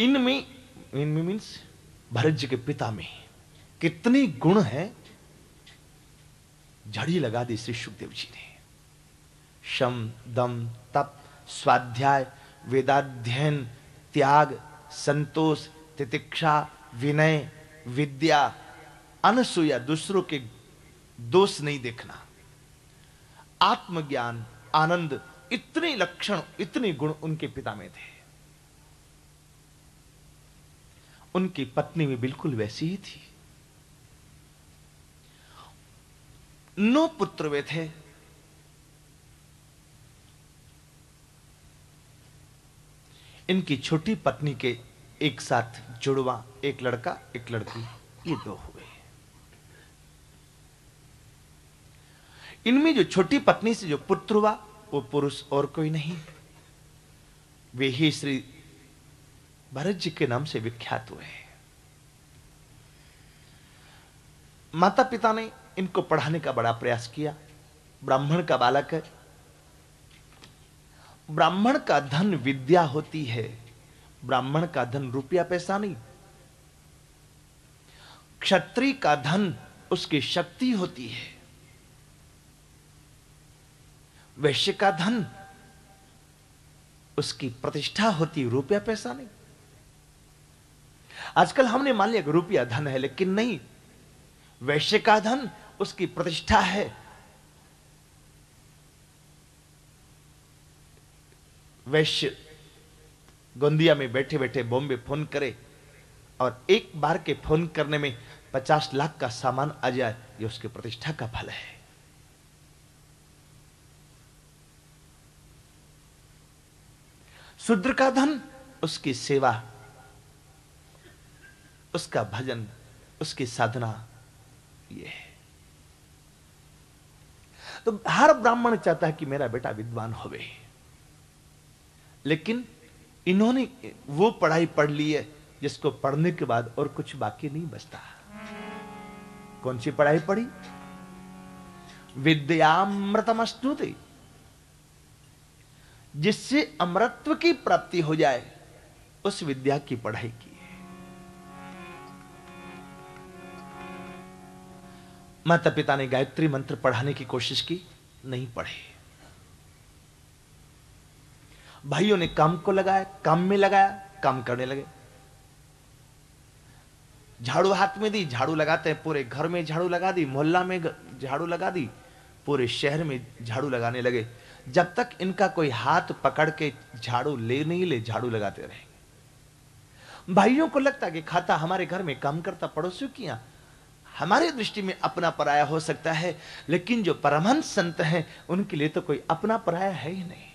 इनमें मीन्स भरत जी के पिता में कितनी गुण है, झड़ी लगा दी श्री सुखदेव जी ने। शम, दम, तप, स्वाध्याय, वेदाध्ययन, त्याग, संतोष, तितिक्षा, विनय, विद्या, अनसूया, दूसरों के दोष नहीं देखना, आत्मज्ञान, आनंद, इतने लक्षण, इतने गुण उनके पिता में थे। उनकी पत्नी भी बिल्कुल वैसी ही थी। 9 पुत्र वे थे। इनकी छोटी पत्नी के एक साथ जुड़वा, एक लड़का एक लड़की, ये 2 हुए। इनमें जो छोटी पत्नी से जो पुत्र हुआ वो पुरुष और कोई नहीं, वे ही श्री भरत जी के नाम से विख्यात हुए। माता पिता ने इनको पढ़ाने का बड़ा प्रयास किया। ब्राह्मण का बालक है, ब्राह्मण का धन विद्या होती है, ब्राह्मण का धन रुपया पैसा नहीं। क्षत्रिय का धन उसकी शक्ति होती है, वैश्य का धन उसकी प्रतिष्ठा होती, रुपया पैसा नहीं। आजकल हमने मान लिया कि रुपया धन है, लेकिन नहीं, वैश्य का धन उसकी प्रतिष्ठा है। वैश्य गोंदिया में बैठे बैठे बॉम्बे फोन करे और एक बार के फोन करने में 50 लाख का सामान आ जाए, यह उसकी प्रतिष्ठा का फल है। शूद्र का धन उसकी सेवा, उसका भजन, उसकी साधना, ये है। तो हर ब्राह्मण चाहता है कि मेरा बेटा विद्वान होवे, लेकिन इन्होंने वो पढ़ाई पढ़ ली है जिसको पढ़ने के बाद और कुछ बाकी नहीं बचता। कौन सी पढ़ाई पढ़ी? विद्यामृतमश्नुते, जिससे अमृतत्व की प्राप्ति हो जाए, उस विद्या की पढ़ाई की। माता पिता ने गायत्री मंत्र पढ़ाने की कोशिश की, नहीं पढ़े। भाइयों ने काम को लगाया, काम में लगाया, काम करने लगे। झाड़ू हाथ में दी, झाड़ू लगाते हैं, पूरे घर में झाड़ू लगा दी, मोहल्ला में झाड़ू लगा दी, पूरे शहर में झाड़ू लगाने लगे। जब तक इनका कोई हाथ पकड़ के झाड़ू ले नहीं ले, झाड़ू लगाते रहेंगे। भाइयों को लगता कि खाता हमारे घर में काम करता पड़ोसियों की यहाँ, हमारे दृष्टि में अपना पराया हो सकता है, लेकिन जो परमहंस संत हैं उनके लिए तो कोई अपना पराया है ही नहीं।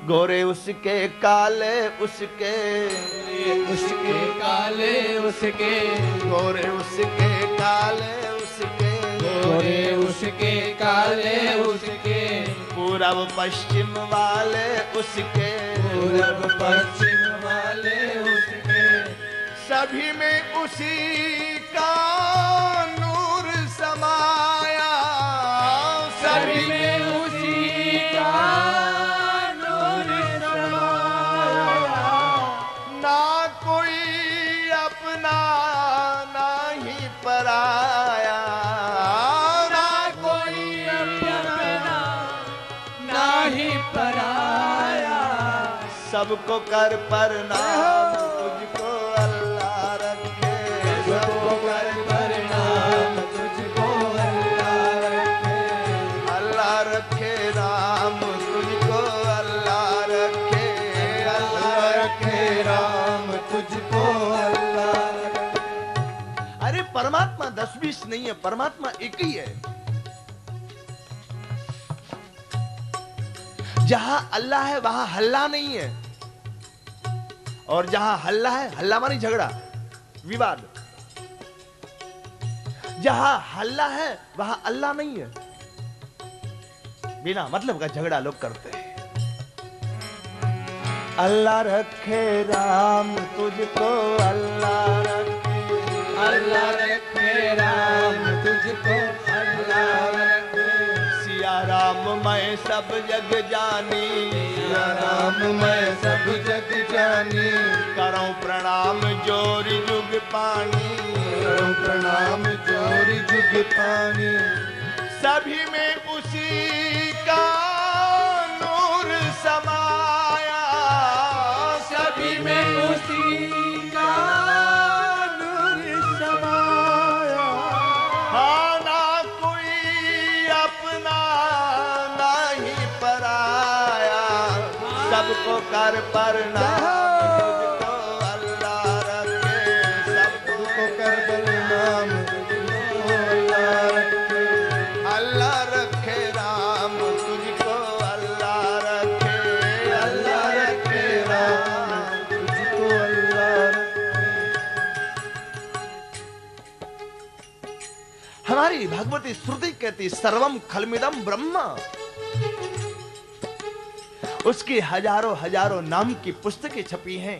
गोरे उसके काले उसके, उसके काले उसके, गोरे उसके काले उसके, गोरे उसके काले उसके, पूरब पश्चिम वाले उसके, पूरब पश्चिम वाले उसके, सभी में उसी का नूर समाया, सभी में उसी का नूर समाया। ना कोई अपना ना ही पराया, ना कोई अपना ना ही पराया। सबको कर प्रणाम, तुझको अल्लाह रखे, सबको कर प्रणाम, तुझको अल्लाह रखे, अल्लाह रखे राम, तुझको अल्लाह रखे, अल्लाह रखे राम, तुझको अल्लाह रखे। अरे परमात्मा 10-20 नहीं है, परमात्मा एक ही है। जहां अल्लाह है वहां हल्ला नहीं है, और जहां हल्ला है, हल्ला मानी झगड़ा, विवाद, जहां हल्ला है वहां अल्लाह नहीं है। बिना मतलब का झगड़ा लोग करते हैं। अल्लाह रखे राम, तुझको अल्लाह रखे, अल्लाह रखे राम, तुझको अल्लाह रखे, सिया राम राम मैं सब जग जानी, सिया राम मैं सब जग जानी, करूं प्रणाम जोरी जुग पानी, करूं प्रणाम जोरी जुग पानी, सभी में उसी का नूर समाया, सभी में उसी का नूर समाया, हाँ ना कोई अपना ना ही पराया, सबको कर प्रणाम तुझको अल्लाह रखे, सबको कर प्रणाम तुझको अल्लाह रखे, अल्लाह रखे राम तुझको अल्लाह रखे, अल्लाह रखे राम तुझको अल्लाह रखे। हमारी भगवती श्रुति कहती सर्वम खलमिदम ब्रह्म, उसकी हजारों हजारों नाम की पुस्तकें छपी हैं।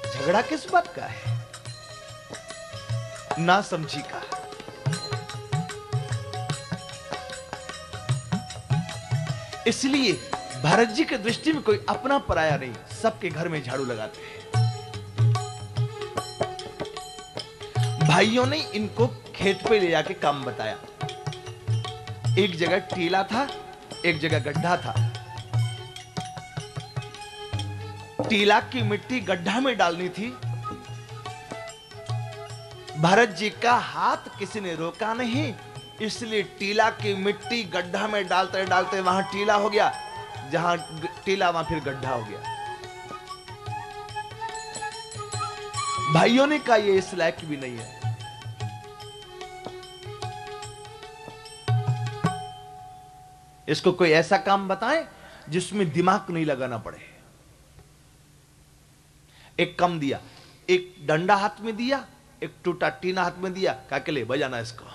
झगड़ा किस बात का है? ना समझी का। इसलिए भरत जी की दृष्टि में कोई अपना पराया नहीं, सबके घर में झाड़ू लगाते हैं। भाइयों ने इनको खेत पे ले जाके काम बताया। एक जगह टीला था, एक जगह गड्ढा था। टीला की मिट्टी गड्ढा में डालनी थी। भरत जी का हाथ किसी ने रोका नहीं, इसलिए टीला की मिट्टी गड्ढा में डालते डालते वहां टीला हो गया, जहां टीला वहां फिर गड्ढा हो गया। भाइयों ने कहा ये इस लायक भी नहीं है। इसको कोई ऐसा काम बताएं जिसमें दिमाग नहीं लगाना पड़े। एक कम दिया, एक डंडा हाथ में दिया, एक टूटा टीना हाथ में दिया, कहा के ले बजाना इसको।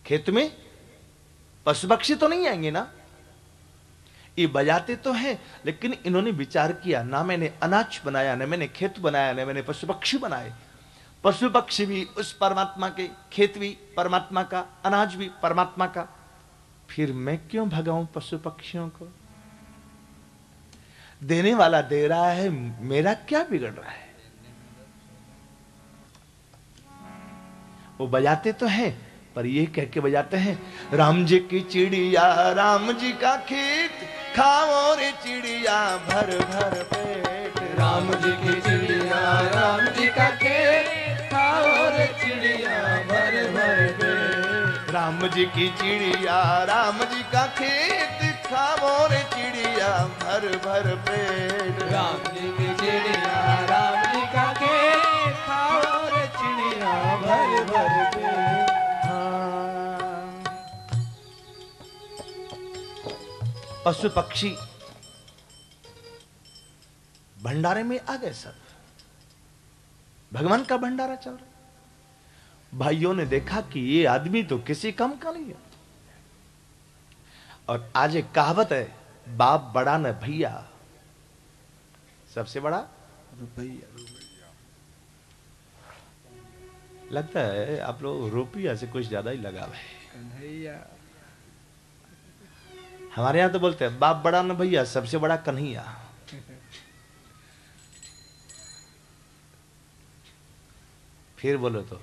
खेत में पशु पक्षी तो नहीं आएंगे ना, ये बजाते तो हैं, लेकिन इन्होंने विचार किया ना मैंने अनाज बनाया, ना मैंने खेत बनाया, ना मैंने पशु पक्षी बनाए। पशु पक्षी भी उस परमात्मा के, खेत भी परमात्मा का, अनाज भी परमात्मा का, फिर मैं क्यों भगाऊं पशु पक्षियों को? देने वाला दे रहा है, मेरा क्या बिगड़ रहा है? वो बजाते तो हैं, पर ये कह के बजाते हैं राम जी की चिड़िया राम जी का खेत, खाओ रे चिड़िया भर भर पेट। राम जी की चिड़िया राम जी का खेत, खाओ रे चिड़िया भर भर पेट। राम जी की चिड़िया राम जी का खेत, खाओ रे चिड़िया भर भर पेट। राम जी की चिड़िया राम जी का खेत, खाओ रे चिड़िया भर भर पेट। पशु पक्षी भंडारे में आ गए सब, भगवान का भंडारा चल रहा। भाइयों ने देखा कि ये आदमी तो किसी काम का नहीं है। और आज एक कहावत है, बाप बड़ा न भैया, सबसे बड़ा रुपया। लगता है आप लोग रुपया से कुछ ज्यादा ही लगाव है। कन्हैया। हमारे यहां तो बोलते हैं बाप बड़ा न भैया, सबसे बड़ा कन्हैया। फिर बोलो तो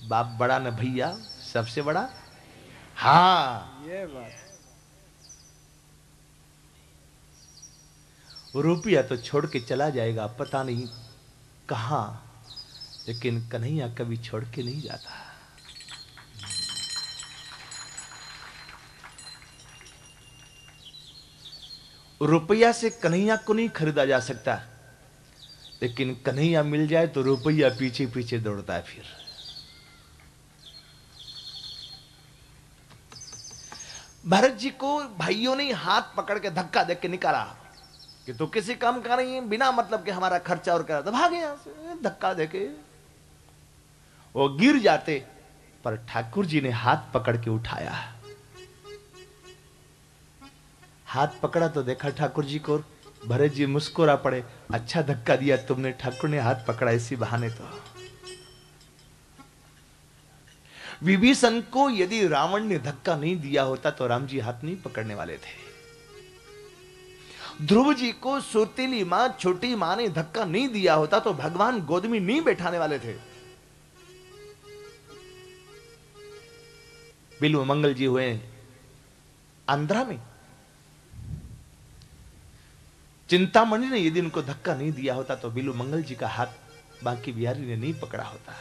बाप बड़ा न भैया, सबसे बड़ा। हाँ, ये बात। रुपया तो छोड़ के चला जाएगा, पता नहीं कहां, लेकिन कन्हैया कभी छोड़ के नहीं जाता। रुपया से कन्हैया को नहीं खरीदा जा सकता, लेकिन कन्हैया मिल जाए तो रुपया पीछे पीछे दौड़ता है। फिर भरत जी को भाइयों ने हाथ पकड़ के धक्का दे के निकाला कि तो किसी काम का नहीं है, बिना मतलब के हमारा खर्चा और करा, तो भागे यहां से। धक्का दे के वो गिर जाते, पर ठाकुर जी ने हाथ पकड़ के उठाया। हाथ पकड़ा तो देखा ठाकुर जी को, भरत जी मुस्कुरा पड़े, अच्छा धक्का दिया तुमने, ठाकुर ने हाथ पकड़ा इसी बहाने। तो विभीषण को यदि रावण ने धक्का नहीं दिया होता तो राम जी हाथ नहीं पकड़ने वाले थे। ध्रुव जी को सौतेली मां, छोटी मां ने धक्का नहीं दिया होता तो भगवान गोद में नहीं बैठाने वाले थे। बिल्व मंगल जी हुए आंध्रा में, चिंतामणि ने यदि उनको धक्का नहीं दिया होता तो बिल्व मंगल जी का हाथ बांकी बिहारी ने नहीं पकड़ा होता।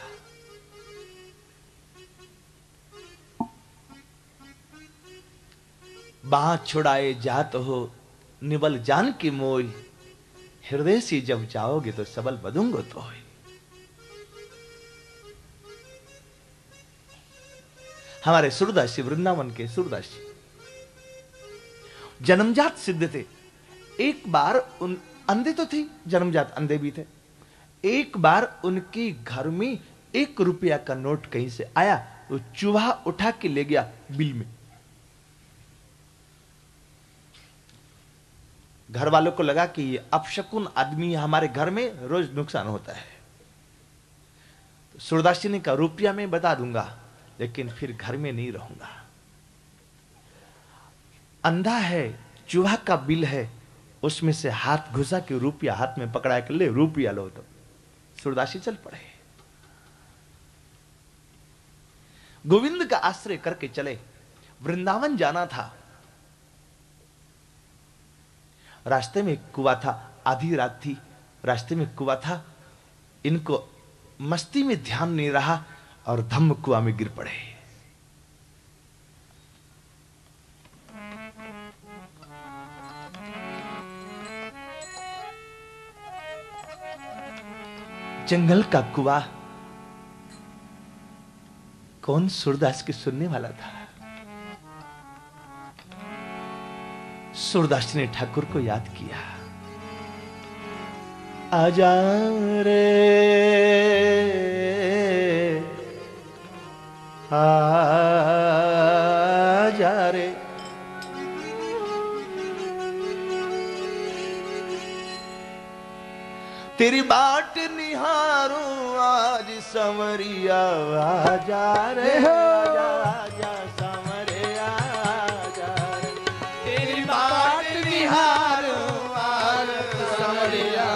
बाह छुड़ाए जात हो निबल जान की मोय, हृदय से जब जाओगे तो सबल बदूंगो तो। हमारे सूरदास जी, वृंदावन के सूरदास जी जन्मजात सिद्ध थे। एक बार उन अंधे तो थे, जन्मजात अंधे भी थे। एक बार उनके घर में 1 रुपया का नोट कहीं से आया, वो चूहा उठा के ले गया बिल में। घर वालों को लगा कि ये अपशकुन आदमी, हमारे घर में रोज नुकसान होता है। तो सूरदास जी ने कहा, रुपया मैं बता दूंगा लेकिन फिर घर में नहीं रहूंगा। अंधा है, चूहा का बिल है, उसमें से हाथ घुसा के रुपया हाथ में पकड़ा के ले रुपया लो। तो सूरदास जी चल पड़े, गोविंद का आश्रय करके चले। वृंदावन जाना था, रास्ते में एक कुआं था, आधी रात थी, रास्ते में कुआं था। इनको मस्ती में ध्यान नहीं रहा और धम्म कुआं में गिर पड़े। जंगल का कुआं, कौन सूरदास की सुनने वाला था। सूरदास ने ठाकुर को याद किया, आजा रे आजा रे, तेरी बाट निहारूं आज समरिया, आजा रे आजा आजा समरिया आजा रे, तेरी बाट निहारूं आज समरिया,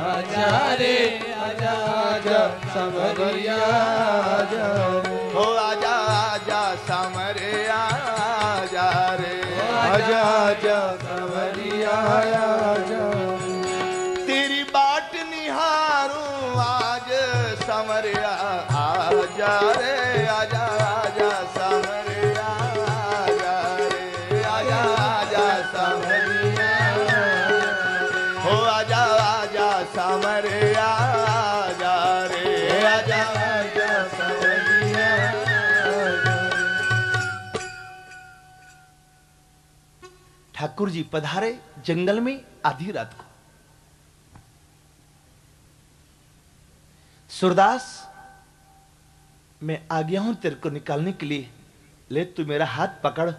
आजा रे आजा आजा समरिया आजा रे, हो आजा आजा समरिया आजा रे, आजा आजा समरिया आजा, तेरी बाट निहारूं आज समरिया, आजा रे आजा आजा समरिया आजा रे, आजा आजा समरिया, हो आजा आजा समरिया आजा रे, आजा आजा समरिया आजा। ठाकुर जी पधारे जंगल में आधी रात को। सूरदास, मैं आ गया हूं तेरे को निकालने के लिए, ले तू मेरा हाथ पकड़,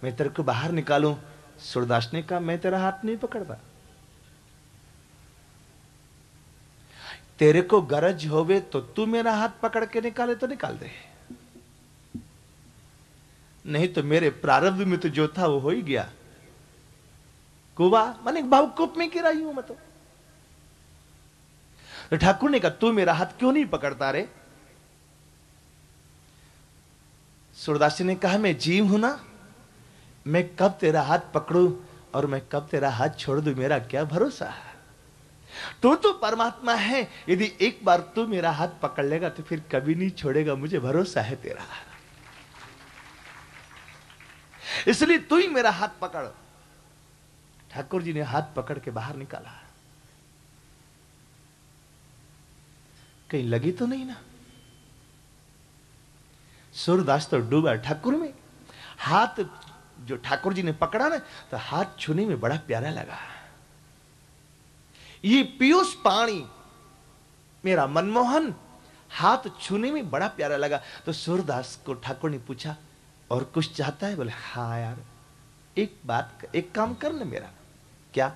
मैं तेरे को बाहर निकालूं। सूरदास ने कहा, मैं तेरा हाथ नहीं पकड़ता, तेरे को गरज होवे तो तू मेरा हाथ पकड़ के निकाले तो निकाल दे, नहीं तो मेरे प्रारब्ध में तो जो था वो हो ही गया। कुआ माने भावकूप में गिरा ही हूं मैं तो ठाकुर ने कहा, तू मेरा हाथ क्यों नहीं पकड़ता रे। सूरदास जी ने कहा, मैं जीव हूं ना, मैं कब तेरा हाथ पकड़ूं और मैं कब तेरा हाथ छोड़ दूं, मेरा क्या भरोसा है। तू तो परमात्मा है, यदि एक बार तू मेरा हाथ पकड़ लेगा तो फिर कभी नहीं छोड़ेगा, मुझे भरोसा है तेरा, इसलिए तू ही मेरा हाथ पकड़। ठाकुर जी ने हाथ पकड़ के बाहर निकाला, कहीं लगी तो नहीं ना। सूरदास तो डूबा ठाकुर में। हाथ जो ठाकुर जी ने पकड़ा ना, तो हाथ छूने में बड़ा प्यारा लगा। ये पीयूष पानी मेरा मनमोहन, हाथ छूने में बड़ा प्यारा लगा। तो सूरदास को ठाकुर ने पूछा, और कुछ चाहता है? बोले, हाँ यार, एक काम कर ना मेरा। क्या?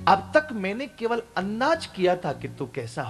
अब तक मैंने केवल अंदाज किया था कि तू कैसा